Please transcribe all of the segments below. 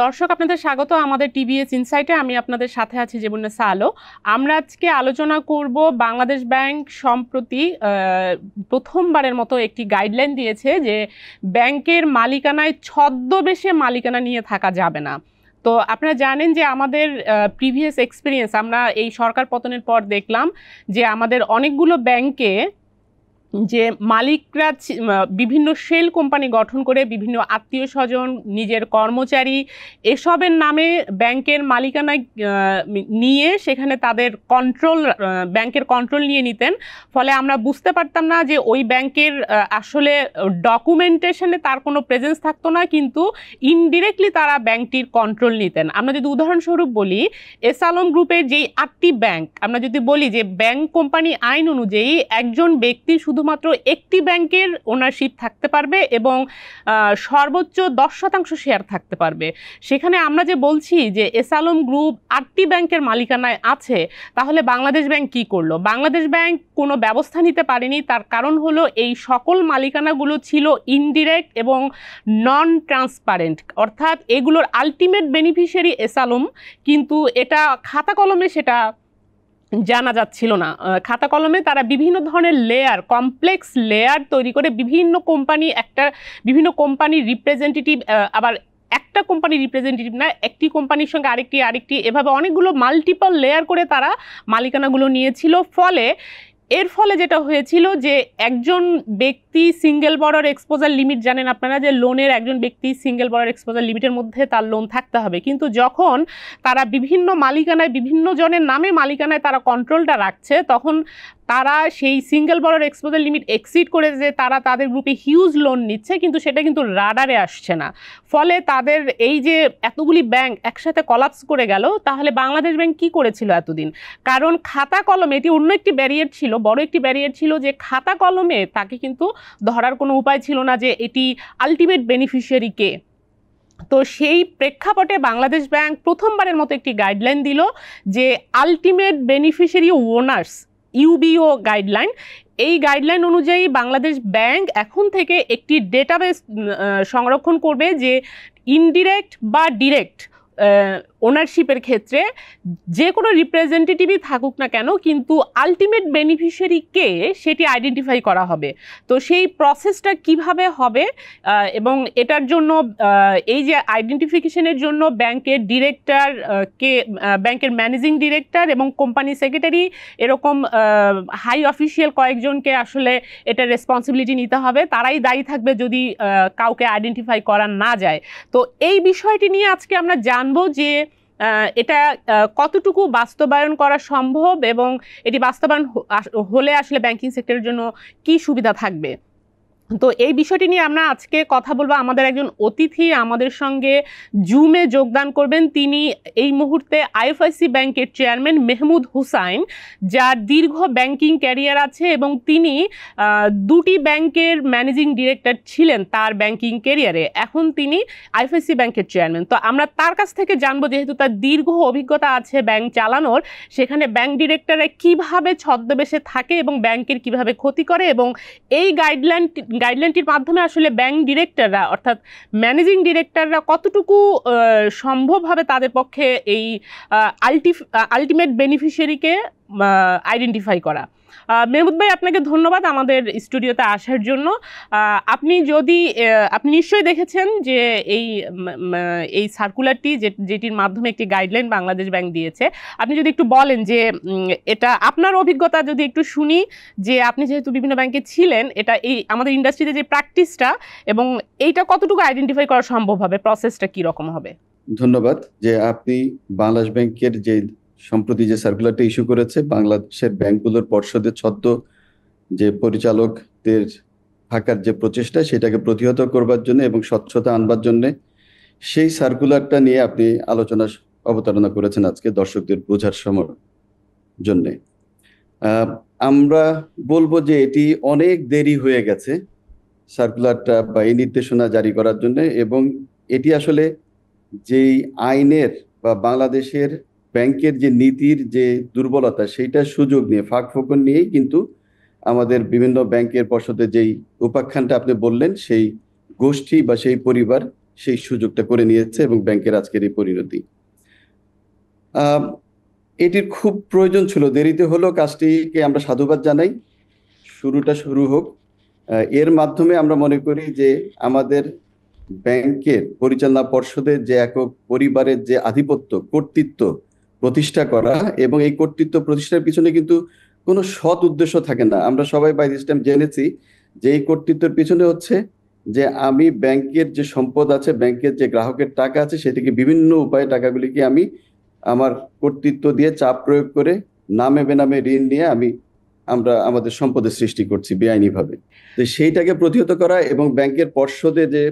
দর্শক, আপনাদের স্বাগত আমাদের টিবিএস ইনসাইটে। আমি আপনাদের সাথে আছি জীবনেসা আলো। আমরা আজকে আলোচনা করব বাংলাদেশ ব্যাংক সম্প্রতি প্রথমবারের মতো একটি গাইডলাইন দিয়েছে যে ব্যাংকের মালিকানায় ছদ্মবেশে মালিকানা নিয়ে থাকা যাবে না। তো আপনারা জানেন যে আমাদের প্রিভিয়াস এক্সপিরিয়েন্স, আমরা এই সরকার পতনের পর দেখলাম যে আমাদের অনেকগুলো ব্যাংকে যে মালিকরা বিভিন্ন শেল কোম্পানি গঠন করে বিভিন্ন আত্মীয় স্বজন, নিজের কর্মচারী এসবের নামে ব্যাংকের মালিকানা নিয়ে সেখানে তাদের ব্যাংকের কন্ট্রোল নিয়ে নিতেন। ফলে আমরা বুঝতে পারতাম না যে ওই ব্যাংকের আসলে ডকুমেন্টেশনে তার কোনো প্রেজেন্স থাকতো না, কিন্তু ইনডিরেক্টলি তারা ব্যাংকটির কন্ট্রোল নিতেন। আমরা যদি উদাহরণস্বরূপ বলি, এস আলম গ্রুপের যেই 8টি ব্যাংক, আমরা যদি বলি যে ব্যাংক কোম্পানি আইন অনুযায়ী একজন ব্যক্তি শুধুমাত্র একটি ব্যাংকের ওনারশিপ থাকতে পারবে এবং সর্বোচ্চ 10% শেয়ার থাকতে পারবে। সেখানে আমরা যে বলছি যে এস আলম গ্রুপ 8টি ব্যাংকের মালিকানায় আছে, তাহলে বাংলাদেশ ব্যাংক কি করলো? বাংলাদেশ ব্যাংক কোনো ব্যবস্থা নিতে পারেনি। তার কারণ হলো এই সকল মালিকানাগুলো ছিল ইনডিরেক্ট এবং নন ট্রান্সপারেন্ট, অর্থাৎ এগুলোর আলটিমেট বেনিফিশিয়ারি এস আলম, কিন্তু এটা খাতা কলমে সেটা জানা যাচ্ছিল না। খাতা কলমে তারা বিভিন্ন ধরনের লেয়ার, কমপ্লেক্স লেয়ার তৈরি করে বিভিন্ন কোম্পানির রিপ্রেজেন্টেটিভ, আবার একটা কোম্পানির রিপ্রেজেন্টেটিভ না, একটি কোম্পানির সঙ্গে আরেকটি এভাবে অনেকগুলো মাল্টিপল লেয়ার করে তারা মালিকানাগুলো নিয়েছিল। এর ফলে যেটা হয়েছিল যে একজন ব্যক্তি সিঙ্গেল বড়র এক্সপোজার লিমিট, জানেন আপনারা যে লোনের একজন ব্যক্তি সিঙ্গেল বড়র এক্সপোজার লিমিটের মধ্যে তার লোন থাকতে হবে, কিন্তু যখন তারা বিভিন্ন মালিকানায়, বিভিন্ন জনের নামে মালিকানায় তারা কন্ট্রোলটা রাখছে, তখন তারা সেই সিঙ্গেল বড়র এক্সপোজার লিমিট এক্সিড করে যে তারা তাদের গ্রুপে হিউজ লোন নিচ্ছে, কিন্তু সেটা কিন্তু রাডারে আসছে না। ফলে তাদের এই যে এতগুলি ব্যাংক একসাথে কলাপস করে গেল। তাহলে বাংলাদেশ ব্যাংক কি করেছিল এতদিন? কারণ খাতা কলমে এটি অন্য একটি ব্যারিয়ার ছিল, বড় একটি ব্যারিয়ার ছিল, যে খাতা কলমে তাকে কিন্তু ধরার কোনো উপায় ছিল না যে এটি আলটিমেট বেনিফিশিয়ারি কে। তো সেই প্রেক্ষাপটে বাংলাদেশ ব্যাংক প্রথমবারের মতো একটি গাইডলাইন দিল যে আলটিমেট বেনিফিশিয়ারি ওনার্স, ইউবিও গাইডলাইন। এই গাইডলাইন অনুযায়ী বাংলাদেশ ব্যাংক এখন থেকে একটি ডেটাবেস সংরক্ষণ করবে যে ইনডিরেক্ট বা ডিরেক্ট ওনারশিপের ক্ষেত্রে যে কোনো রিপ্রেজেন্টেটিভই থাকুক না কেন, কিন্তু আলটিমেট বেনিফিশিয়ারি কে সেটি আইডেন্টিফাই করা হবে। তো সেই প্রসেসটা কিভাবে হবে এবং এটার জন্য এই যে আইডেন্টিফিকেশনের জন্য ব্যাংকের ডিরেক্টর কে, ব্যাংকের ম্যানেজিং ডিরেক্টর এবং কোম্পানি সেক্রেটারি, এরকম হাই অফিসিয়াল কয়েকজনকে আসলে এটা রেসপন্সিবিলিটি নিতে হবে। তারাই দায়ী থাকবে যদি কাউকে আইডেন্টিফাই করা না যায়। তো এই বিষয়টি নিয়ে আজকে আমরা জানবো যে এটা কতটুকু বাস্তবায়ন করা সম্ভব এবং এটি বাস্তবায়ন হলে আসলে ব্যাংকিং সেক্টরের জন্য কি সুবিধা থাকবে। তো এই বিষয়টি নিয়ে আমরা আজকে কথা বলবো। আমাদের একজন অতিথি আমাদের সঙ্গে জুমে যোগদান করবেন। তিনি এই মুহূর্তে আইএফআইসি ব্যাংকের চেয়ারম্যান মেহমুদ হুসাইন, যার দীর্ঘ ব্যাংকিং ক্যারিয়ার আছে এবং তিনি 2টি ব্যাংকের ম্যানেজিং ডিরেক্টর ছিলেন তার ব্যাংকিং ক্যারিয়ারে। এখন তিনি আইএফআইসি ব্যাংকের চেয়ারম্যান। তো আমরা তার কাছ থেকে জানবো, যেহেতু তার দীর্ঘ অভিজ্ঞতা আছে ব্যাংক চালানোর, সেখানে ব্যাংক ডিরেক্টররা কিভাবে ছদ্মবেশে থাকে এবং ব্যাংকের কিভাবে ক্ষতি করে, এবং এই গাইডলাইনটির মাধ্যমে আসলে ব্যাংক ডিরেক্টররা, অর্থাৎ ম্যানেজিং ডিরেক্টররা কতটুকু সম্ভব হবে তাদের পক্ষে এই আলটিমেট বেনিফিশিয়ারিকে আইডেন্টিফাই করা। মেহমুদ ভাই, আপনাকে ধন্যবাদ আমাদের স্টুডিওতে আসার জন্য। আপনি নিশ্চয়ই দেখেছেন যে এই সার্কুলারটি যেটির মাধ্যমে একটি গাইডলাইন বাংলাদেশ ব্যাংক দিয়েছে। আপনি যদি একটু বলেন যে এটা আপনার অভিজ্ঞতা যদি একটু শুনি, যে আপনি যেহেতু বিভিন্ন ব্যাংকে ছিলেন, এটা এই আমাদের ইন্ডাস্ট্রিতে যে প্র্যাকটিসটা এবং এইটা কতটুকু আইডেন্টিফাই করা সম্ভব হবে, প্রসেসটা কি রকম হবে? ধন্যবাদ যে আপনি বাংলাদেশ ব্যাংকের যে সম্প্রতি যে সার্কুলারটা ইস্যু করেছে, বাংলাদেশের ব্যাংকগুলোর পর্ষদের ছদ্ম যে পরিচালকদের থাকার যে প্রচেষ্টা, সেটাকে প্রতিহত করবার জন্য এবং স্বচ্ছতা আনবার জন্য সেই সার্কুলারটা নিয়ে আপনি অবতারণা করেছেন আজকে দর্শকদের বোঝার সময় জন্যে। আমরা বলবো যে এটি অনেক দেরি হয়ে গেছে সার্কুলারটা বা এই নির্দেশনা জারি করার জন্য, এবং এটি আসলে যেই আইনের বা বাংলাদেশের ব্যাংকের যে নীতির যে দুর্বলতা, সেইটার সুযোগ নিয়ে ফাঁক-ফোকর নিয়েই কিন্তু আমাদের বিভিন্ন ব্যাংকের পর্ষদের যেই উপাখ্যানটা আপনি বললেন, সেই গোষ্ঠী বা সেই পরিবার সেই সুযোগটা করে নিয়েছে এবং ব্যাংকের আজকের এই পরিণতি। এটির খুব প্রয়োজন ছিল, দেরিতে হলো, কাজটিকে আমরা সাধুবাদ জানাই। শুরুটা শুরু হোক। এর মাধ্যমে আমরা মনে করি যে আমাদের ব্যাংকের পরিচালনা পর্ষদের যে একক পরিবারের যে আধিপত্য, কর্তৃত্ব প্রতিষ্ঠা করা, এবং এই কর্তৃত্ব প্রতিষ্ঠার পিছনে কিন্তু কোনো সৎ উদ্দেশ্য থাকে না। আমরা সবাই বাই দিস টাইম জেনেছি যে এই কর্তৃত্বের পিছনে হচ্ছে যে আমি ব্যাংকের যে সম্পদ আছে, ব্যাংকের যে গ্রাহকের টাকা আছে, সেটিকে বিভিন্ন উপায়ে টাকাগুলিকে আমি আমার কর্তৃত্ব দিয়ে চাপ প্রয়োগ করে নামে বেনামে ঋণ নিয়ে আমরা আমাদের সম্পদের সৃষ্টি করছি বেআইনিভাবে। তো সেইটাকে প্রতিহত করা এবং ব্যাংকের পর্ষদে যে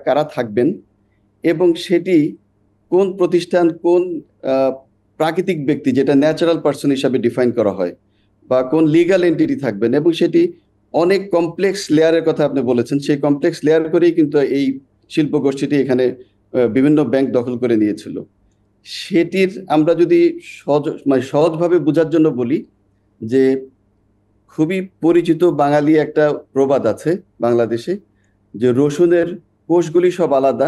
কারা থাকবেন এবং সেটি কোন প্রতিষ্ঠান, কোন প্রাকৃতিক ব্যক্তি, যেটা ন্যাচারাল পার্সন হিসাবে ডিফাইন করা হয়, বা কোন লিগ্যাল এন্টিটি থাকবেন, এবং সেটি অনেক কমপ্লেক্স লেয়ারের কথা আপনি বলেছেন। সেই কমপ্লেক্স লেয়ার করেই কিন্তু এই শিল্প গোষ্ঠীটি এখানে বিভিন্ন ব্যাংক দখল করে নিয়েছিল। সেটির আমরা যদি সহজভাবে বোঝার জন্য বলি যে খুবই পরিচিত বাঙালি একটা প্রবাদ আছে বাংলাদেশে, যে রসুনের কোষগুলি সব আলাদা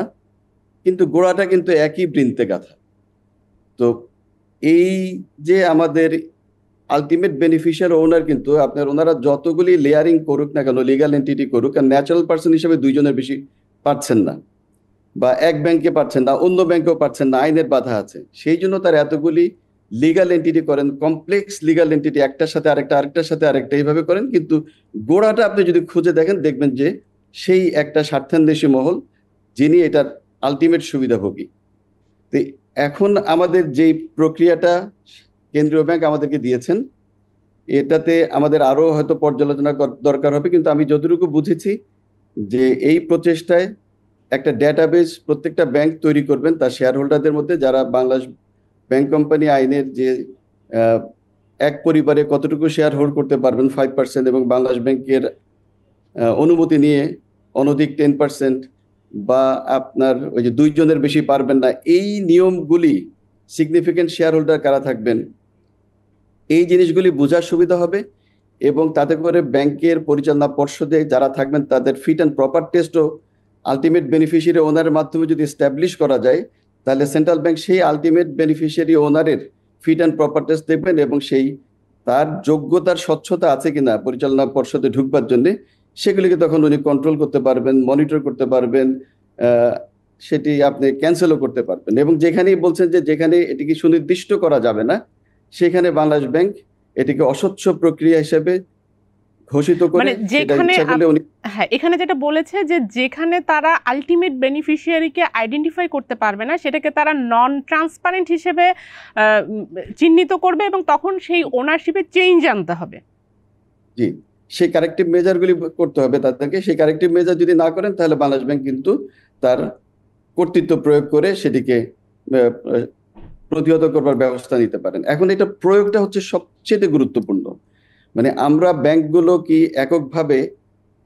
কিন্তু গোড়াটা কিন্তু একই বৃন্তে গাঁথা। তো এই যে আমাদের আলটিমেট বেনিফিশিয়ারি ওনার, কিন্তু ওনারা যতগুলি লেয়ারিং করুক না কেন, লিগাল এন্টিটি করুক, আর ন্যাচারাল পার্সন হিসেবে 2 জনের বেশি পারছেন না, বা এক ব্যাংকে পারছেন না, অন্য ব্যাংকেও পারছেন না, আইনের বাধা আছে। সেই জন্য তার এতগুলি লিগাল এন্টিটি করেন, কমপ্লেক্স লিগাল এন্টিটি, একটার সাথে আরেকটা, আরেকটার সাথে আরেকটা, এইভাবে করেন। কিন্তু গোড়াটা আপনি যদি খুঁজে দেখেন, দেখবেন যে সেই একটা স্বার্থান্বেষী মহল, যিনি এটার আলটিমেট সুবিধাভোগী। তো এখন আমাদের যেই প্রক্রিয়াটা কেন্দ্রীয় ব্যাংক আমাদেরকে দিয়েছেন, এটাতে আমাদের আরো হয়তো পর্যালোচনা দরকার হবে, কিন্তু আমি যতটুকু বুঝেছি যে এই প্রচেষ্টায় একটা ডেটাবেস প্রত্যেকটা ব্যাংক তৈরি করবেন তার শেয়ার হোল্ডারদের মধ্যে, যারা বাংলাদেশ ব্যাংক কোম্পানি আইনের যে এক পরিবারে কতটুকু শেয়ার হোল্ড করতে পারবেন 5%, এবং বাংলাদেশ ব্যাংকের অনুমতি নিয়ে অনধিক 10%, বা আপনার ওই যে 2 জনের বেশি পারবেন না, এই নিয়মগুলি, সিগনিফিকেন্ট শেয়ার হোল্ডার কারা থাকবেন, এই জিনিসগুলি বোঝার সুবিধা হবে। এবং তাতে করে ব্যাংকের পরিচালনা পর্ষদে যারা থাকবেন তাদের ফিট অ্যান্ড প্রপার টেস্টও আলটিমেট বেনিফিশিয়ারি ওনারের মাধ্যমে যদি এস্টাবলিশ করা যায়, তাহলে সেন্ট্রাল ব্যাংক সেই আলটিমেট বেনিফিশিয়ারি ওনারের ফিট অ্যান্ড প্রপার টেস্ট দেখবেন, এবং সেই তার যোগ্যতার স্বচ্ছতা আছে কিনা পরিচালনা পর্ষদে ঢুকবার জন্য, সেগুলিকে তখন উনি কন্ট্রোল করতে পারবেন, মনিটর করতে পারবেন, সেটি আপনি ক্যান্সেলও করতে পারবেন। এবং যেখানেই বলছেন যে যেখানে এটিকে সুনির্দিষ্ট করা যাবে না, সেখানে বাংলাদেশ ব্যাংক এটিকে অস্বচ্ছ প্রক্রিয়া হিসেবে ঘোষিত করে, মানে যেখানে হ্যাঁ, এখানে যেটা বলেছে যে যেখানে তারা আলটিমেট বেনিফিশিয়ারিকে আইডেন্টিফাই করতে পারবে না, সেটাকে তারা নন ট্রান্সপারেন্ট হিসেবে চিহ্নিত করবে, এবং তখন সেই ওনারশিপে চেঞ্জ আনতে হবে। জি, সেই কারেক্টিভ মেজারগুলি করতে হবে তাদেরকে। সেই কারেক্টিভ মেজার যদি না করেন, তাহলে বাংলাদেশ ব্যাংক কিন্তু তার কর্তৃত্ব প্রয়োগ করে সেটিকে প্রতিহত করবার ব্যবস্থা নিতে পারেন। এখন এটা প্রয়োগটা হচ্ছে সবচেয়ে গুরুত্বপূর্ণ। মানে আমরা ব্যাংকগুলো কি এককভাবে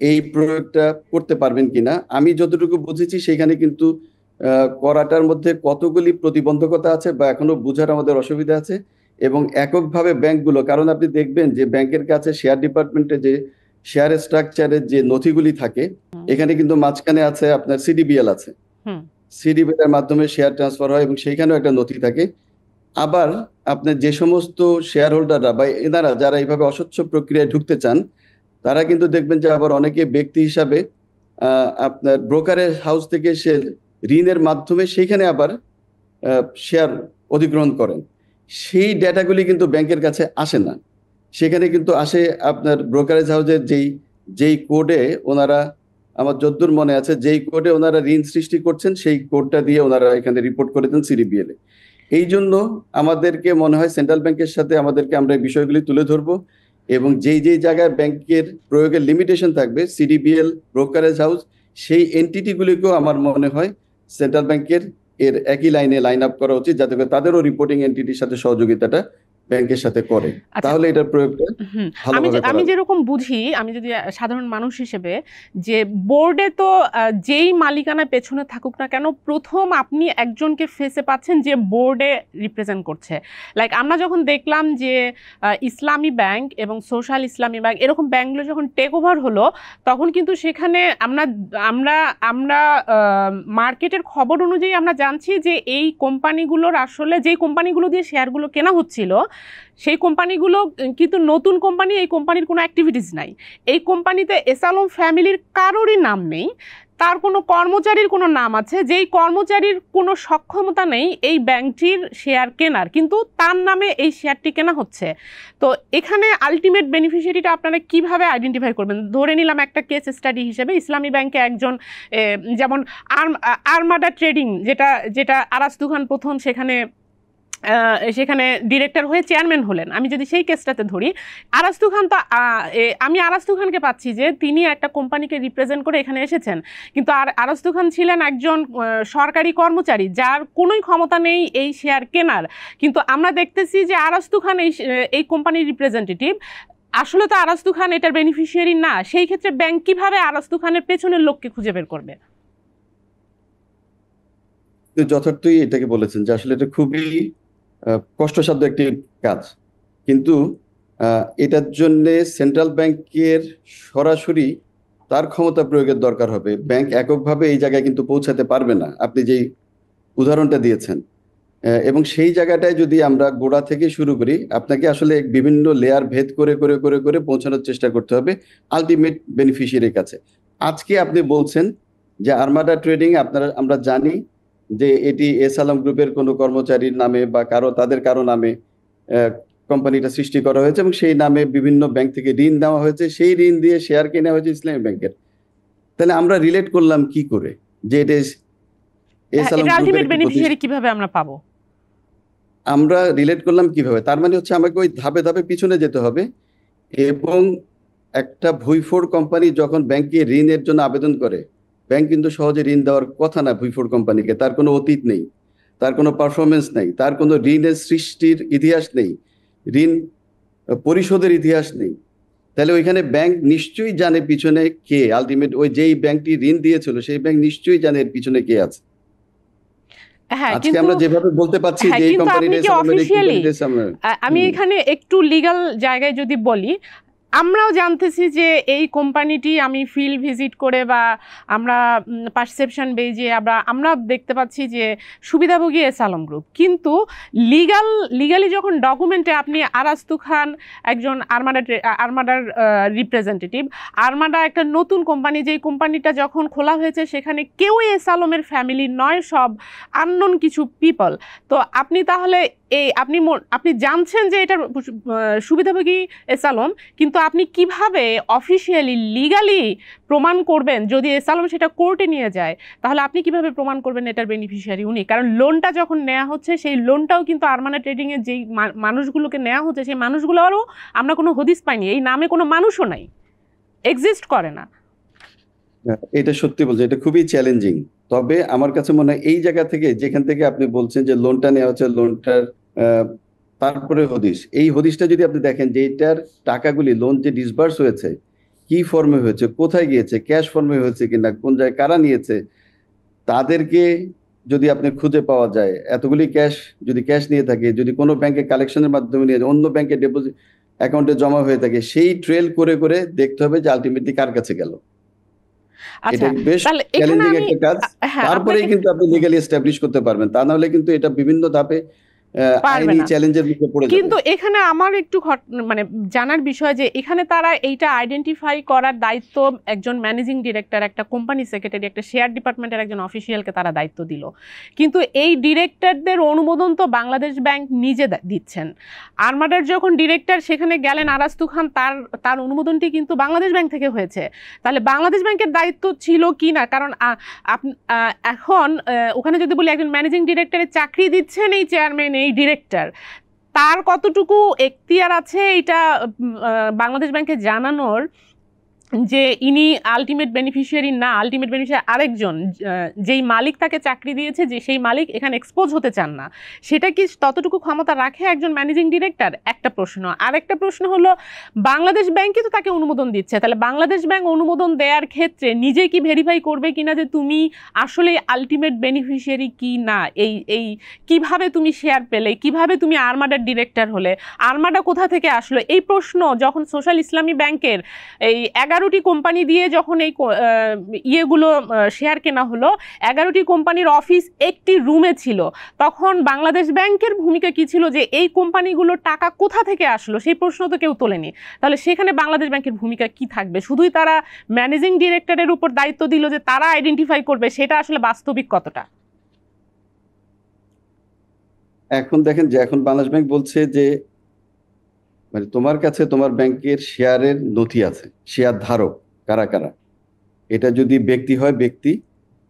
এই প্রয়োগটা করতে পারবেন কিনা, আমি যতটুকু বুঝেছি সেখানে কিন্তু করাটার মধ্যে কতগুলি প্রতিবন্ধকতা আছে বা এখনো বোঝার আমাদের অসুবিধা আছে। এবং এককভাবে ব্যাংকগুলো, কারণ আপনি দেখবেন যে ব্যাংকের কাছে শেয়ার ডিপার্টমেন্টে যে শেয়ার স্ট্রাকচারের যে নথিগুলি থাকে, এখানে কিন্তু মাঝখানে আছে আপনার সিডিবিএল আছে, সিডিবিএল এর মাধ্যমে শেয়ার ট্রান্সফার হয় এবং সেইখানেও একটা নথি থাকে। আবার আপনার যে সমস্ত শেয়ার হোল্ডাররা বা এনারা যারা এইভাবে অস্বচ্ছ প্রক্রিয়ায় ঢুকতে চান, তারা কিন্তু দেখবেন যে আবার অনেকে ব্যক্তি হিসাবে আপনার ব্রোকারেজ হাউস থেকে সে ঋণের মাধ্যমে সেইখানে আবার শেয়ার অধিগ্রহণ করেন। সেই ডেটাগুলি কিন্তু ব্যাংকের কাছে আসে না, সেখানে কিন্তু আসে আপনার ব্রোকারেজ হাউসের যেই কোডে ওনারা, আমার যদ্দূর মনে আছে, যেই কোডে ওনারা ঋণ সৃষ্টি করছেন, সেই কোডটা দিয়ে ওনারা এখানে রিপোর্ট করে দেন সিডিবিএল এ। এই জন্য আমাদেরকে মনে হয় সেন্ট্রাল ব্যাংকের সাথে আমরা এই বিষয়গুলি তুলে ধরবো, এবং যেই জায়গায় ব্যাংকের প্রয়োগের লিমিটেশন থাকবে, সিডিবিএল, ব্রোকারেজ হাউস, সেই এন্টিটিগুলিকেও আমার মনে হয় সেন্ট্রাল ব্যাংকের একই লাইনে লাইন আপ করা উচিত, যাতে করে তাদেরও রিপোর্টিং এন্টিটির সাথে সহযোগিতাটা ব্যাংকের সাথে করে, আচ্ছা। তাহলে এটার প্রয়োগটা হুম, ভালোভাবে করা আমি যায়। যেরকম বুঝি, আমি যদি সাধারণ মানুষ হিসেবে, যে বোর্ডে তো যেই মালিকানা পেছনে থাকুক না কেন, প্রথম আপনি একজনকে ফেসে পাচ্ছেন যে বোর্ডে রিপ্রেজেন্ট করছে। লাইক আমরা যখন দেখলাম যে ইসলামী ব্যাংক এবং সোশ্যাল ইসলামী ব্যাংক এরকম ব্যাংকগুলো যখন টেক ওভার হলো, তখন কিন্তু সেখানে আমরা আমরা আমরা মার্কেটের খবর অনুযায়ী আমরা জানছি যে এই কোম্পানিগুলোর আসলে যেই কোম্পানিগুলো দিয়ে শেয়ারগুলো কেনা হচ্ছিল, সেই কোম্পানিগুলো কিন্তু নতুন কোম্পানি, এই কোম্পানির কোনো অ্যাক্টিভিটিস নাই। এই কোম্পানিতে এস আলম ফ্যামিলির কারোরই নাম নেই, তার কোনো কর্মচারীর কোনো নাম আছে, যেই কর্মচারীর কোনো সক্ষমতা নেই এই ব্যাংকটির শেয়ার কেনার, কিন্তু তার নামে এই শেয়ারটি কেনা হচ্ছে। তো এখানে আলটিমেট বেনিফিশিয়ারিটা আপনারা কিভাবে আইডেন্টিফাই করবেন? ধরে নিলাম একটা কেস স্টাডি হিসেবে ইসলামী ব্যাংকে একজন যেমন আরমাডা ট্রেডিং, যেটা আরাস্তু খান প্রথম সেখানে ডিরেক্টর হয়ে চেয়ারম্যান হলেন, আমি যদি সেই কেসটাতে ধরি, আরাস্তু খান তো আমি আরাস্তু খানকে পাচ্ছি যে তিনি একটা কোম্পানিকে রিপ্রেজেন্ট করে এখানে এসেছেন, কিন্তু আরাস্তু খান ছিলেন একজন সরকারি কর্মচারী যার কোনোই ক্ষমতা নেই এই শেয়ার কেনার, কিন্তু আমরা দেখতেছি যে আরাস্তু খান এই কোম্পানির রিপ্রেজেন্টেটিভ। আসলে তো আরাস্তু খান এটার বেনিফিশিয়ারি না, সেই ক্ষেত্রে ব্যাংক কিভাবে আরাস্তু খানের পেছনের লোককে খুঁজে বের করবে? যথার্থই এটাকে বলেছেন যে আসলে এটা খুবই কষ্টসাধ্য একটি কাজ, কিন্তু এটার জন্য সেন্ট্রাল ব্যাংকের সরাসরি তার ক্ষমতা প্রয়োগের দরকার হবে। ব্যাংক এককভাবে এই জায়গায় কিন্তু পৌঁছাতে পারবে না, আপনি যেই উদাহরণটা দিয়েছেন। এবং সেই জায়গাটায় যদি আমরা গোড়া থেকে শুরু করি, আপনাকে আসলে বিভিন্ন লেয়ার ভেদ করে করে করে করে পৌঁছানোর চেষ্টা করতে হবে আলটিমেট বেনিফিশিয়ারির কাছে। আজকে আপনি বলছেন যে আরমাডা ট্রেডিং আমরা জানি যে এটি এস আলম গ্রুপের কোনো কর্মচারীর নামে বা তাদের কারো নামে কোম্পানিটা সৃষ্টি করা হয়েছে এবং সেই নামে বিভিন্ন ব্যাংক থেকে ঋণ দেওয়া হয়েছে, সেই ঋণ দিয়ে শেয়ার কেনা হয়েছে ইসলামী ব্যাংকের। তাহলে আমরা রিলেট করলাম কি করে যে এটা এস আলম গ্রুপের আলটিমেট বেনিফিশিয়ারি কিভাবে আমরা পাবো? আমরা রিলেট করলাম কিভাবে? তার মানে হচ্ছে আমাকে ওই ধাপে ধাপে পিছনে যেতে হবে, এবং একটা ভুইফোড় কোম্পানি যখন ব্যাংকে ঋণের জন্য আবেদন করে, ব্যাংক কিন্তু সহজে ঋণ দেওয়ার কথা না ভুইফোড় কোম্পানিকে। তার কোনো অতীত নেই, তার কোনো পারফরমেন্স নেই, তার কোনো ঋণের সৃষ্টির ইতিহাস নেই, ঋণ পরিশোধের ইতিহাস নেই। তাহলে ওইখানে ব্যাংক নিশ্চয়ই জানে পিছনে কে আলটিমেট, ওই যেই ব্যাংকটি ঋণ দিয়েছিল সেই ব্যাংক নিশ্চয়ই জানে এর পিছনে কে আছে। হ্যাঁ, আজকে আমরা যেভাবে বলতে পাচ্ছি যে এই কোম্পানিটা, আমি এখানে একটু লিগ্যাল জায়গায় যদি বলি, আমরাও জানতেছি যে এই কোম্পানিটি আমি ফিল্ড ভিজিট করে বা আমরা পারসেপশন বেজে আমরা দেখতে পাচ্ছি যে সুবিধাভোগী এস আলম গ্রুপ, কিন্তু লিগালি যখন ডকুমেন্টে আপনি আরাস্তু খান একজন আরমাডার রিপ্রেজেন্টেটিভ, আরমাডা একটা নতুন কোম্পানি, যেই কোম্পানিটা যখন খোলা হয়েছে সেখানে কেউই এস আলমের ফ্যামিলি নয়, সব আননোন কিছু পিপল। তো আপনি তাহলে আপনি জানছেন যে এটা সুবিধাভোগী এস আলম, কিন্তু আপনি কিভাবে অফিসিয়ালি লিগালি প্রমাণ করবেন? যদি এস আলম সেটা কোর্টে নিয়ে যায়, তাহলে আপনি কিভাবে প্রমাণ করবেন এটার বেনিফিশিয়ারি উনি? কারণ লোনটা যখন নেওয়া হচ্ছে, সেই লোনটাও কিন্তু আরমাডা ট্রেডিংয়ের যেই মানুষগুলোকে নেওয়া হচ্ছে, সেই মানুষগুলোরও আমরা কোনো হদিস পাইনি, এই নামে কোনো মানুষও নাই, এক্সিস্ট করে না। এটা সত্যি বলছে, এটা খুবই চ্যালেঞ্জিং। তবে আমার কাছে মনে হয় এই জায়গা থেকে, যেখান থেকে আপনি বলছেন যে লোনটা নেওয়া হচ্ছে, লোনটার তারপরে এই হদিসটা যদি আপনি দেখেন যে এটার টাকাগুলি, লোন যে ডিসবার্স হয়েছে, কি ফর্মে হয়েছে, কোথায় গিয়েছে, ক্যাশ ফর্মে হয়েছে কিনা, কোন জায়গায় কারা নিয়েছে, তাদেরকে যদি আপনি খুঁজে পাওয়া যায়, এতগুলি ক্যাশ যদি ক্যাশ নিয়ে থাকে, যদি কোনো ব্যাংকে কালেকশনের মাধ্যমে নিয়ে অন্য ব্যাংকে ডিপোজিট অ্যাকাউন্টে জমা হয়ে থাকে, সেই ট্রেল করে করে দেখতে হবে যে আলটিমেটলি কার কাছে গেল। এটা বেশ চ্যালেঞ্জিং একটা কাজ। তারপরেই কিন্তু আপনি লিগ্যালি এস্টাবলিশ করতে পারবেন, তা না হলে কিন্তু এটা বিভিন্ন ধাপে আইনি চ্যালেঞ্জের মুখে পড়ে যাবে। কিন্তু এখানে আমার একটু মানে জানার বিষয় যে এখানে তারা এইটা আইডেন্টিফাই করার দায়িত্ব একজন ম্যানেজিং ডিরেক্টর, একটা কোম্পানি সেক্রেটারি, একটা শেয়ার ডিপার্টমেন্টের একজন অফিসিয়ালকে তারা দায়িত্ব দিল, কিন্তু এই ডিরেক্টরদের অনুমোদন তো বাংলাদেশ ব্যাংক নিজে দিচ্ছেন। আরমাডার যখন ডিরেক্টর সেখানে গেলেন আরাস্তু খান, তার অনুমোদনটি কিন্তু বাংলাদেশ ব্যাংক থেকে হয়েছে। তাহলে বাংলাদেশ ব্যাংকের দায়িত্ব ছিল কি না? কারণ এখন ওখানে যদি বলি একজন ম্যানেজিং ডিরেক্টরের চাকরি দিচ্ছেন এই চেয়ারম্যান, এই ডিরেক্টর, তার কতটুকু এখতিয়ার আছে এটা বাংলাদেশ ব্যাংকে জানানোর যে ইনি আলটিমেট বেনিফিশিয়ারি না, আলটিমেট বেনিফিশিয়ারি আরেকজন, যেই মালিক তাকে চাকরি দিয়েছে, যে সেই মালিক এখানে এক্সপোজ হতে চান না, সেটা কি ততটুকু ক্ষমতা রাখে একজন ম্যানেজিং ডিরেক্টর? একটা প্রশ্ন। আরেকটা প্রশ্ন হলো, বাংলাদেশ ব্যাংকই তো তাকে অনুমোদন দিচ্ছে, তাহলে বাংলাদেশ ব্যাংক অনুমোদন দেওয়ার ক্ষেত্রে নিজে কি ভেরিফাই করবে কিনা যে তুমি আসলে আলটিমেট বেনিফিশিয়ারি কি না? এই এই কিভাবে তুমি শেয়ার পেলে, কিভাবে তুমি আর্মাডার ডিরেক্টর হলে, আর্মাডা কোথা থেকে আসলো? এই প্রশ্ন যখন সোশ্যাল ইসলামী ব্যাংকের এই 11টি কোম্পানি দিয়ে যখন এই ইয়েগুলো শেয়ার কেনা হলো, 11টি কোম্পানির অফিস একটি রুমে ছিল, তখন বাংলাদেশ ব্যাংকের ভূমিকা কি ছিল যে এই কোম্পানিগুলোর টাকা কোথা থেকে আসলো সেই প্রশ্ন তো কেউ তোলেনি। তাহলে সেখানে বাংলাদেশ ব্যাংকের ভূমিকা কি থাকবে? শুধুই তারা ম্যানেজিং ডিরেক্টরের উপর দায়িত্ব দিল যে তারা আইডেন্টিফাই করবে, সেটা আসলে বাস্তবিক কতটা? এখন দেখেন যে এখন বাংলাদেশ ব্যাংক বলছে যে মানে তোমার কাছে তোমার ব্যাংকের শেয়ারের নথি আছে, শেয়ার ধারক কারা কারা, এটা যদি ব্যক্তি হয় ব্যক্তি,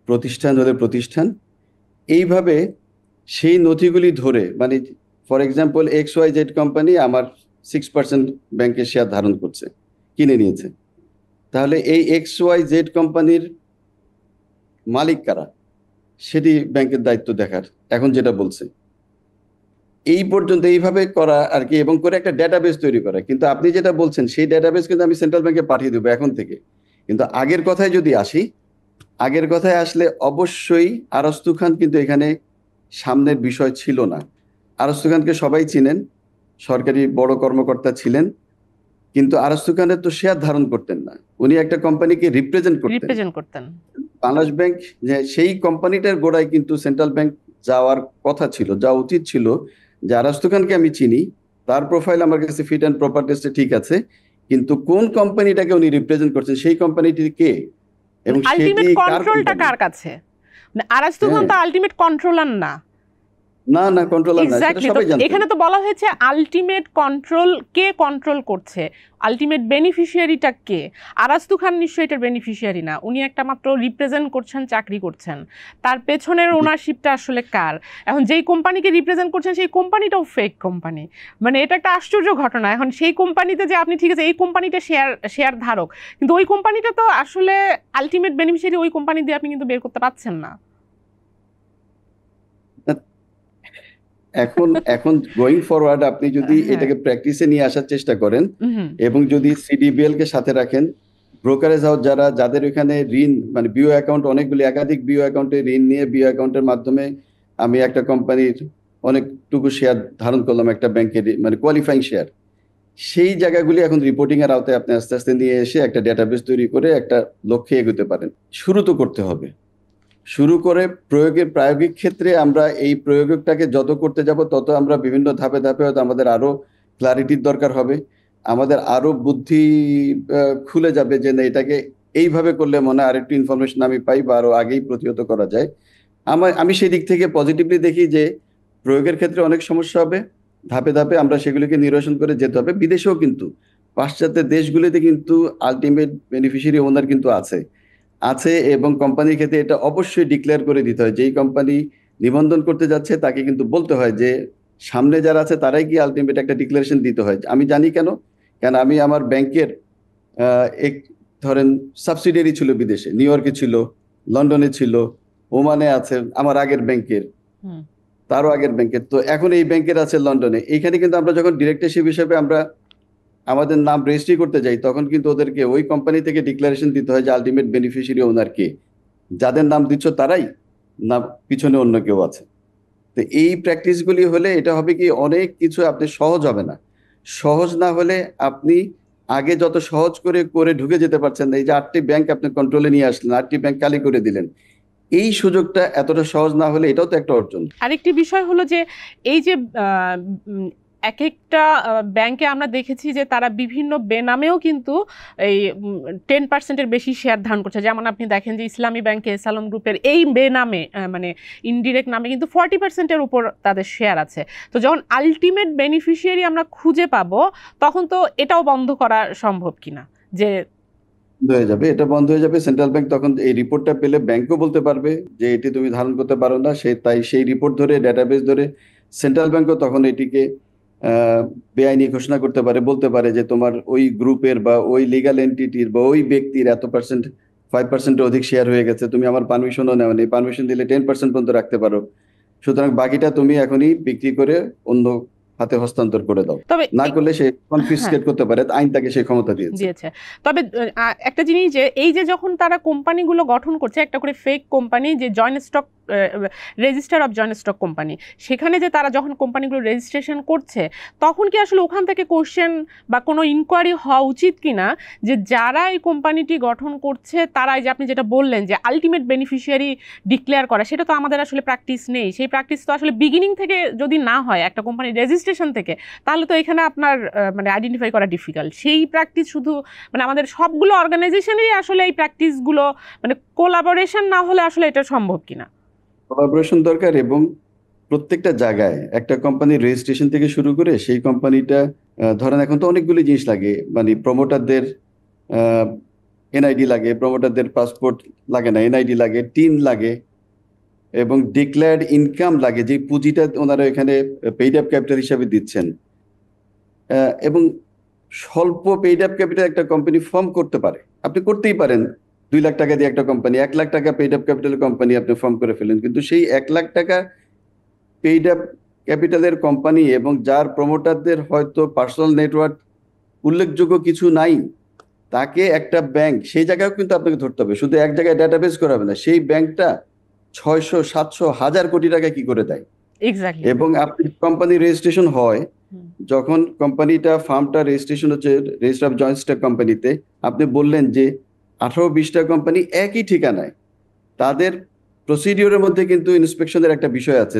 প্রতিষ্ঠান হলে প্রতিষ্ঠান, এইভাবে সেই নথিগুলি ধরে মানে ফর এক্সাম্পল XYZ কোম্পানি আমার 6% ব্যাংকের শেয়ার ধারণ করছে, কিনে নিয়েছে, তাহলে এই XYZ কোম্পানির মালিক কারা সেটি ব্যাংকের দায়িত্ব দেখার, এখন যেটা বলছে এই পর্যন্ত এইভাবে করা আর কি, এবং করে একটা ডেটাবেস তৈরি করা। কিন্তু আপনি যেটা বলছেন সেই ডেটাবেস কিন্তু আমি সেন্ট্রাল ব্যাংকে পাঠিয়ে দেবো এখন থেকে। কিন্তু আগের কথায় যদি আসি, আগের কথায় আসলে অবশ্যই আরস্তু খান কিন্তু এখানে সামনের বিষয় ছিল না। আরস্তু খানকে সবাই চিনেন, সরকারি বড় কর্মকর্তা ছিলেন, কিন্তু আরস্তু খানের তো শেয়ার ধারণ করতেন না, উনি একটা কোম্পানিকে রিপ্রেজেন্ট করতেন। বাংলাদেশ ব্যাংক যে সেই কোম্পানিটার গোড়ায় কিন্তু সেন্ট্রাল ব্যাংক যাওয়ার কথা ছিল, যাওয়া উচিত ছিল। যে আরস্তু খানকে আমি চিনি, তার প্রোফাইল আমার কাছে ফিট অ্যান্ড প্রপার টেস্টে ঠিক আছে, কিন্তু কোন কোম্পানিটাকে উনি রিপ্রেজেন্ট করছেন, সেই কোম্পানিটি কে এবং আলটিমেট সেটি কার কন্ট্রোলটা কোম্পানি? কার কাছে? আরস্তু খান তো আলটিমেট কন্ট্রোলার না। না না, কন্ট্রোলার না, সেটা এক্স্যাক্টলি। তো সবাই জানতেন। এখানে তো বলা হয়েছে আলটিমেট কন্ট্রোল কে কন্ট্রোল করছে, আলটিমেট বেনিফিশিয়ারিটা কে? আরাস্তু খান নিশ্চয়ই এটার বেনিফিশিয়ারি না, উনি একটা মাত্র রিপ্রেজেন্ট করছেন, চাকরি করছেন। তার পেছনের ওনারশিপটা আসলে কার? এখন যেই কোম্পানিকে রিপ্রেজেন্ট করছেন সেই কোম্পানিটাও ফেক কোম্পানি, মানে এটা একটা আশ্চর্য ঘটনা। এখন সেই কোম্পানিতে যে আপনি ঠিক আছে এই কোম্পানিটা শেয়ার ধারক, কিন্তু ওই কোম্পানিটা তো আসলে আলটিমেট বেনিফিশিয়ারি ওই কোম্পানি দিয়ে আপনি কিন্তু বের করতে পারছেন না। এখন এখন গোয়িং ফরওয়ার্ড আপনি যদি হ্যাঁ। এটাকে প্র্যাকটিসে নিয়ে আসার চেষ্টা করেন হুম। এবং যদি সিডিবিএল কে সাথে রাখেন, ব্রোকারেজ হাউস যাদের এখানে ঋণ মানে বিও অ্যাকাউন্ট, অনেকগুলি একাধিক বিও অ্যাকাউন্টে ঋণ নিয়ে বিও অ্যাকাউন্টের মাধ্যমে আমি একটা কোম্পানির অনেকটুকু শেয়ার ধারণ করলাম, একটা ব্যাংকের মানে কোয়ালিফাইং শেয়ার, সেই জায়গাগুলি এখন রিপোর্টিং এর আওতায় আপনি আস্তে আস্তে নিয়ে এসে একটা ডেটাবেস তৈরি করে একটা লক্ষ্যে এগোতে পারেন। শুরু তো করতে হবে, শুরু করে প্রায়োগিক ক্ষেত্রে আমরা এই প্রয়োগটাকে যত করতে যাব তত আমরা বিভিন্ন ধাপে ধাপে হয়তো আমাদের আরো ক্লারিটির দরকার হবে, আমাদের আরো বুদ্ধি খুলে যাবে যে না এটাকে এইভাবে করলে মনে হয় আরেকটু ইনফরমেশন আমি পাই বা আরো আগেই প্রতিহত করা যায়। আমি সেই দিক থেকে পজিটিভলি দেখি যে প্রয়োগের ক্ষেত্রে অনেক সমস্যা হবে, ধাপে ধাপে আমরা সেগুলিকে নিরসন করে যেতে হবে। বিদেশেও কিন্তু পাশ্চাত্য দেশগুলিতে কিন্তু আলটিমেট বেনিফিশিয়ারি ওনার কিন্তু আছে আছে এবং কোম্পানির ক্ষেত্রে এটা অবশ্যই ডিক্লেয়ার করে দিতে হয়। যেই কোম্পানি নিবন্ধন করতে যাচ্ছে তাকে কিন্তু বলতে হয় যে সামনে যারা আছে তারাই কি আলটিমেট একটা ডিক্লারেশন দিতে হয়। আমি জানি কেন, আমি আমার ব্যাংকের এক ধরেন সাবসিডিয়ারি ছিল বিদেশে, নিউ ইয়র্কে ছিল, লন্ডনে ছিল, ওমানে আছে আমার আগের ব্যাংকের, তারও আগের ব্যাংকের, তো এখন এই ব্যাংকের আছে লন্ডনে। এইখানে কিন্তু আমরা যখন ডিরেক্টরশিপ হিসেবে আমরা আমাদের নাম রেজিস্ট্রি করতে যাই তখন কিন্তু ওদেরকে ওই কোম্পানি থেকে ডিক্লারেশন দিতে হয় যে আলটিমেট বেনিফিশিয়ারি ওনার কে, যাদের নাম দিচ্ছ তারাই না পিছনে অন্য কেউ আছে। তো এই প্র্যাকটিসগুলি হলে এটা হবে কি অনেক কিছু আপনি সহজ হবে না, সহজ না হলে আপনি আগে যত সহজ করে করে ঢুকে যেতে পারছেন না, এই যে 8টি ব্যাংক আপনি কন্ট্রোলে নিয়ে আসলেন, 8টি ব্যাংক খালি করে দিলেন, এই সুযোগটা এতটা সহজ না হলে এটাও তো একটা অর্জন। আরেকটি বিষয় হলো যে এই যে এক একটা ব্যাংকে আমরা দেখেছি যে তারা বিভিন্ন বেনামেও কিন্তু এই 10%-এর বেশি শেয়ার ধারণ করছে। যেমন আপনি দেখেন যে ইসলামী ব্যাংকে সালম গ্রুপের এই বেনামে মানে ইনডিরেক্ট নামে কিন্তু 40%-এর উপর তাদের শেয়ার আছে। তো যখন আলটিমেট বেনিফিশিয়ারি আমরা খুঁজে পাবো তখন তো এটাও বন্ধ করা সম্ভব কিনা যে হয়ে যাবে, এটা বন্ধ হয়ে যাবে। সেন্ট্রাল ব্যাংক তখন এই রিপোর্টটা পেলে ব্যাংকও বলতে পারবে যে এটি তুমি ধারণ করতে পারো না, তাই সেই রিপোর্ট ধরে ডেটাবেস ধরে সেন্ট্রাল ব্যাংকও তখন এটিকে বেআইনি ঘোষণা করতে পারে, বলতে পারে যে তোমার ওই গ্রুপের বা ওই লিগাল এন্টিটির বা ওই ব্যক্তির এত পার্সেন্ট 5%-এর অধিক শেয়ার হয়ে গেছে, তুমি আমার পারমিশনও নেওনি, পারমিশন দিলে 10% পর্যন্ত রাখতে পারো, সুতরাং বাকিটা তুমি এখনই বিক্রি করে অন্য হাতে হস্তান্তর করে দাও। তবে না করলে সে হ্যাঁ কনফিসকেট করতে পারে, আইন তাকে সেই ক্ষমতা দিয়েছে। দিয়েছে। তবে একটা জিনিস, যে এই যে যখন তারা কোম্পানিগুলো গঠন করছে, একটা করে ফেক কোম্পানি, যে joint stock register of joint stock company, সেখানে যে তারা যখন কোম্পানিগুলো রেজিস্ট্রেশন করছে, তখন কি আসলে ওখান থেকে কোশ্চেন বা কোনো ইনকোয়ারি হওয়া উচিত কিনা যে যারা এই কোম্পানিটি গঠন করছে তারা, এই যে আপনি যেটা বললেন যে আলটিমেট বেনিফিশিয়ারি ডিক্লেয়ার করা, সেটা তো আমাদের আসলে প্র্যাকটিস নেই। সেই প্র্যাকটিস তো আসলে বিগিনিং থেকে যদি না হয় একটা কোম্পানির রেজিস্ট্রেশন থেকে, তাহলে তো এখানে আপনার মানে আইডেন্টিফাই করা ডিফিকাল্ট। সেই প্র্যাকটিস শুধু মানে আমাদের সবগুলো অর্গানাইজেশনেই আসলে এই প্র্যাকটিসগুলো মানে কোলাবোরেশন না হলে আসলে এটা সম্ভব কিনা? কোলাবোরেশন দরকার, এবং প্রত্যেকটা জায়গায় একটা কোম্পানির রেজিস্ট্রেশন থেকে শুরু করে সেই কোম্পানিটা, ধরেন এখন তো অনেকগুলো জিনিস লাগে, মানে প্রমোটারদের এনআইডি লাগে, প্রমোটারদের পাসপোর্ট লাগে না, এনআইডি লাগে, টিন লাগে, এবং ডিক্লেয়ার্ড ইনকাম লাগে, যে পুঁজিটা ওনারা এখানে পেইড আপ ক্যাপিটাল হিসাবে দিচ্ছেন। এবং স্বল্প পেইড আপ ক্যাপিটাল একটা কোম্পানি ফর্ম করতে পারে, আপনি করতেই পারেন। 2 লাখ টাকা দিয়ে একটা কোম্পানি, 1 লাখ টাকা পেইড আপ ক্যাপিটাল কোম্পানি আপনি ফর্ম করে ফেলেন, কিন্তু সেই 1 লাখ টাকা পেইড আপ ক্যাপিটালের কোম্পানি এবং যার প্রমোটারদের হয়তো পার্সোনাল নেটওয়ার্ক উল্লেখযোগ্য কিছু নাই, তাকে একটা ব্যাংক সেই জায়গায় কিন্তু আপনাকে ধরতে হবে। শুধু এক জায়গায় ডাটাবেস করা হবে না, সেই ব্যাংকটা 600, 700, 1000 কোটি টাকা কি করে দেয়। এক্স্যাক্টলি। এবং আপনি কোম্পানি রেজিস্ট্রেশন হয়, যখন কোম্পানিটা ফার্মটা রেজিস্ট্রেশন হচ্ছে রেজিস্টার অফ জয়েন্ট স্টক কোম্পানিতে, আপনি বললেন যে 18-20টা কোম্পানি একই ঠিকানায়, তাদের প্রসিডিওরের মধ্যে কিন্তু ইন্সপেকশনের একটা বিষয় আছে,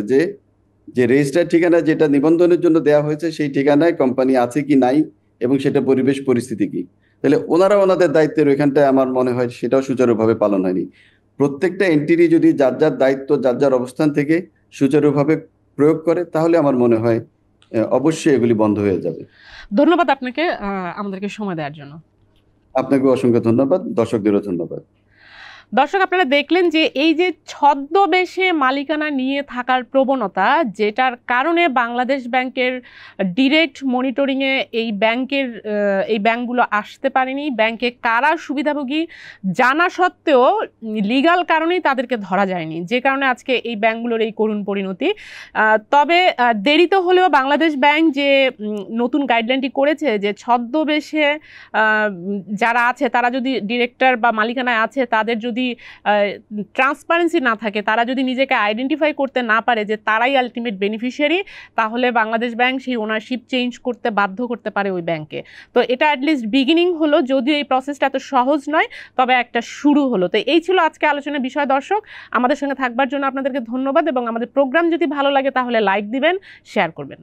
যে রেজিস্টার ঠিকানা যেটা নিবন্ধনের জন্য দেওয়া হয়েছে সেই ঠিকানায় কোম্পানি আছে কি নাই, এবং সেটা পরিবেশ পরিস্থিতি কি। তাহলে ওনারা ওনাদের দায়িত্বের ওইখানটায় আমার মনে হয় সেটাও সুচারুভাবে পালন হয়নি। প্রত্যেকটা এন্টিটি যদি যার যার দায়িত্ব যার যার অবস্থান থেকে সুচারুভাবে প্রয়োগ করে, তাহলে আমার মনে হয় অবশ্যই এগুলি বন্ধ হয়ে যাবে। ধন্যবাদ আপনাকে আমাদেরকে সময় দেওয়ার জন্য। আপনাকে অসংখ্য ধন্যবাদ, দর্শকদেরও ধন্যবাদ। দর্শক, আপনারা দেখলেন যে এই যে ছদ্মবেশে মালিকানা নিয়ে থাকার প্রবণতা, যেটার কারণে বাংলাদেশ ব্যাংকের ডিরেক্ট মনিটরিংয়ে এই ব্যাংকগুলো আসতে পারেনি। ব্যাংকে কারা সুবিধাভোগী জানা সত্ত্বেও লিগ্যাল কারণেই তাদেরকে ধরা যায়নি, যে কারণে আজকে এই ব্যাংকগুলোর এই করুণ পরিণতি। তবে দেরিতে হলেও বাংলাদেশ ব্যাংক যে নতুন গাইডলাইনটি করেছে, যে ছদ্মবেশে যারা আছে, তারা যদি ডিরেক্টর বা মালিকানায় আছে, তাদের যদি ট্রান্সপারেন্সি না থাকে, তারা যদি নিজেকে আইডেন্টিফাই করতে না পারে যে তারাই আলটিমেট বেনিফিশিয়ারি, তাহলে বাংলাদেশ ব্যাংক সেই ওনারশিপ চেঞ্জ করতে বাধ্য করতে পারে ওই ব্যাংকে। তো এটা অ্যাটলিস্ট বিগিনিং হলো, যদিও এই প্রসেসটা এত সহজ নয়, তবে একটা শুরু হলো। তো এই ছিল আজকে আলোচনার বিষয়। দর্শক, আমাদের সঙ্গে থাকবার জন্য আপনাদেরকে ধন্যবাদ, এবং আমাদের প্রোগ্রাম যদি ভালো লাগে তাহলে লাইক দিবেন, শেয়ার করবেন।